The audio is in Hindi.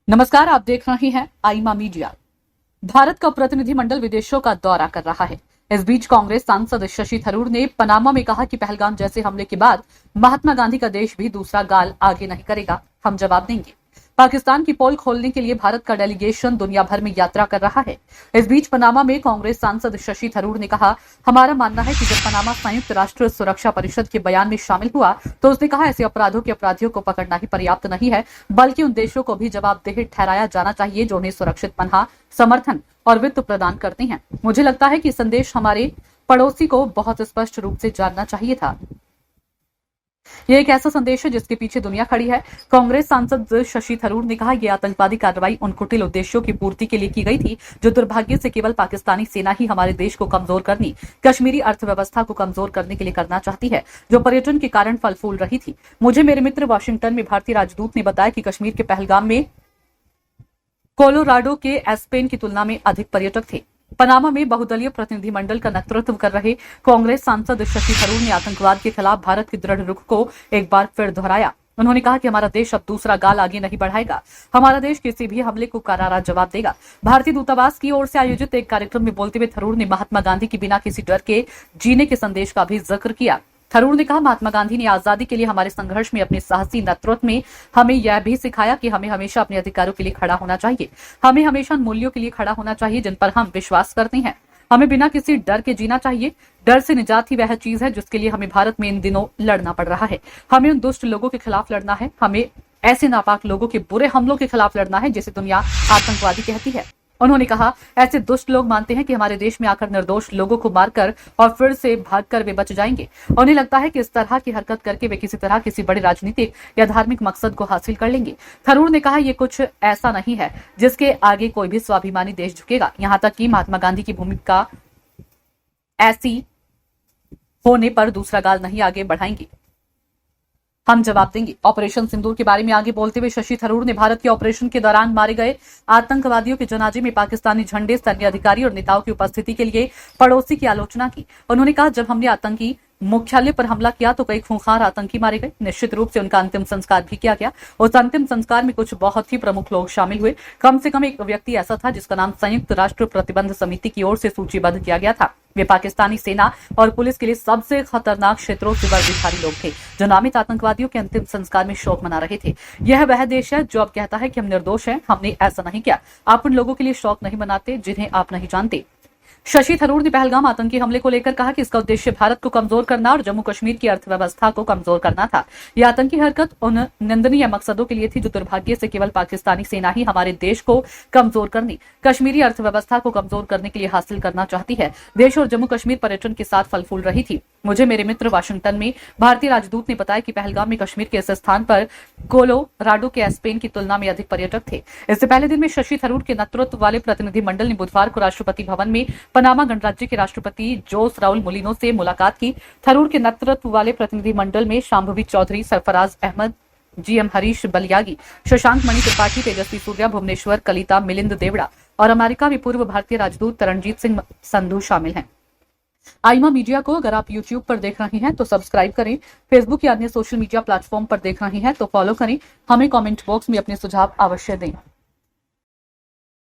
नमस्कार, आप देख रहे हैं आईमा मीडिया। भारत का प्रतिनिधिमंडल विदेशों का दौरा कर रहा है। इस बीच कांग्रेस सांसद शशि थरूर ने पनामा में कहा कि पहलगाम जैसे हमले के बाद महात्मा गांधी का देश भी दूसरा गाल आगे नहीं करेगा, हम जवाब देंगे। पाकिस्तान की पोल खोलने के लिए भारत का डेलीगेशन दुनिया भर में यात्रा कर रहा है। इस बीच पनामा में कांग्रेस सांसद शशि थरूर ने कहा, हमारा मानना है कि जब पनामा संयुक्त राष्ट्र सुरक्षा परिषद के बयान में शामिल हुआ तो उसने कहा ऐसे अपराधों के अपराधियों को पकड़ना ही पर्याप्त नहीं है, बल्कि उन देशों को भी जवाबदेह ठहराया जाना चाहिए जो उन्हें सुरक्षित पनाह, समर्थन और वित्त प्रदान करते हैं। मुझे लगता है कि संदेश हमारे पड़ोसी को बहुत स्पष्ट रूप से जानना चाहिए था। यह एक ऐसा संदेश है जिसके पीछे दुनिया खड़ी है। कांग्रेस सांसद शशि थरूर ने कहा, यह आतंकवादी कार्रवाई उन कुटिल उद्देश्यों की पूर्ति के लिए की गई थी जो दुर्भाग्य से केवल पाकिस्तानी सेना ही हमारे देश को कमजोर करने, कश्मीरी अर्थव्यवस्था को कमजोर करने के लिए करना चाहती है, जो पर्यटन के कारण फल फूल रही थी। मुझे मेरे मित्र वाशिंगटन में भारतीय राजदूत ने बताया कि कश्मीर के पहलगाम में कोलोराडो के एस्पेन की तुलना में अधिक पर्यटक थे। पनामा में बहुदलीय प्रतिनिधिमंडल का नेतृत्व कर रहे कांग्रेस सांसद शशि थरूर ने आतंकवाद के खिलाफ भारत के दृढ़ रुख को एक बार फिर दोहराया। उन्होंने कहा कि हमारा देश अब दूसरा गाल आगे नहीं बढ़ाएगा, हमारा देश किसी भी हमले को करारा जवाब देगा। भारतीय दूतावास की ओर से आयोजित एक कार्यक्रम में बोलते हुए थरूर ने महात्मा गांधी की बिना किसी डर के जीने के संदेश का भी जिक्र किया। थरूर ने कहा, महात्मा गांधी ने आजादी के लिए हमारे संघर्ष में अपने साहसी नेतृत्व में हमें यह भी सिखाया कि हमें हमेशा अपने अधिकारों के लिए खड़ा होना चाहिए। हमें हमेशा मूल्यों के लिए खड़ा होना चाहिए जिन पर हम विश्वास करते हैं। हमें बिना किसी डर के जीना चाहिए। डर से निजात ही वह चीज है जिसके लिए हमें भारत में इन दिनों लड़ना पड़ रहा है। हमें उन दुष्ट लोगों के खिलाफ लड़ना है। हमें ऐसे नापाक लोगों के बुरे हमलों के खिलाफ लड़ना है जिसे दुनिया आतंकवादी कहती है। उन्होंने कहा, ऐसे दुष्ट लोग मानते हैं कि हमारे देश में आकर निर्दोष लोगों को मारकर और फिर से भागकर वे बच जाएंगे। उन्हें लगता है कि इस तरह की हरकत करके वे किसी तरह किसी बड़े राजनीतिक या धार्मिक मकसद को हासिल कर लेंगे। थरूर ने कहा, यह कुछ ऐसा नहीं है जिसके आगे कोई भी स्वाभिमानी देश झुकेगा। यहां तक कि महात्मा गांधी की भूमिका ऐसी होने पर दूसरा गाल नहीं आगे बढ़ाएंगे, हम जवाब देंगे। ऑपरेशन सिंदूर के बारे में आगे बोलते हुए शशि थरूर ने भारत के ऑपरेशन के दौरान मारे गए आतंकवादियों के जनाजे में पाकिस्तानी झंडे, सैन्य अधिकारी और नेताओं की उपस्थिति के लिए पड़ोसी की आलोचना की। उन्होंने कहा, जब हमने आतंकी मुख्यालय पर हमला किया तो कई खूंखार आतंकी मारे गए। निश्चित रूप से उनका अंतिम संस्कार भी किया गया। उस अंतिम संस्कार में कुछ बहुत ही प्रमुख लोग शामिल हुए। कम से कम एक व्यक्ति ऐसा था जिसका नाम संयुक्त राष्ट्र प्रतिबंध समिति की ओर से सूचीबद्ध किया गया था। वे पाकिस्तानी सेना और पुलिस के लिए सबसे खतरनाक क्षेत्रों से वर्दीधारी लोग थे जो नामित आतंकवादियों के अंतिम संस्कार में शोक मना रहे थे। यह वह देश है जो अब कहता है कि हम निर्दोष हैं, हमने ऐसा नहीं किया। आप उन लोगों के लिए शोक नहीं मनाते जिन्हें आप नहीं जानते। शशि थरूर ने पहलगाम आतंकी हमले को लेकर कहा कि इसका उद्देश्य भारत को कमजोर करना और जम्मू कश्मीर की अर्थव्यवस्था को कमजोर करना था। यह आतंकी हरकत उन निंदनीय मकसदों के लिए थी जो दुर्भाग्य से केवल पाकिस्तानी सेना ही हमारे देश को कमजोर करने, कश्मीरी अर्थव्यवस्था को कमजोर करने के लिए हासिल करना चाहती है। देश और जम्मू कश्मीर पर्यटन के साथ फल फूल रही थी। मुझे मेरे मित्र वाशिंगटन में भारतीय राजदूत ने बताया कि पहलगाम में कश्मीर के इस स्थान पर कोलोराडो के एस्पेन की तुलना में अधिक पर्यटक थे। इससे पहले दिन में शशि थरूर के नेतृत्व वाले प्रतिनिधिमंडल ने बुधवार को राष्ट्रपति भवन में पनामा गणराज्य के राष्ट्रपति जोस राउल मुलिनो से मुलाकात की। थरूर के नेतृत्व वाले प्रतिनिधिमंडल में शांभवी चौधरी, सरफराज अहमद, जीएम हरीश बलियागी, शशांक मणि त्रिपाठी, तेजस्वी सूर्या, भुवनेश्वर कलिता, मिलिंद देवड़ा और अमेरिका में पूर्व भारतीय राजदूत तरनजीत सिंह संधू शामिल हैं। आईमा मीडिया को अगर आप YouTube पर देख रहे हैं तो सब्सक्राइब करें, फेसबुक या अन्य सोशल मीडिया प्लेटफॉर्म पर देख रहे हैं तो फॉलो करें। हमें कमेंट बॉक्स में अपने सुझाव अवश्य दें।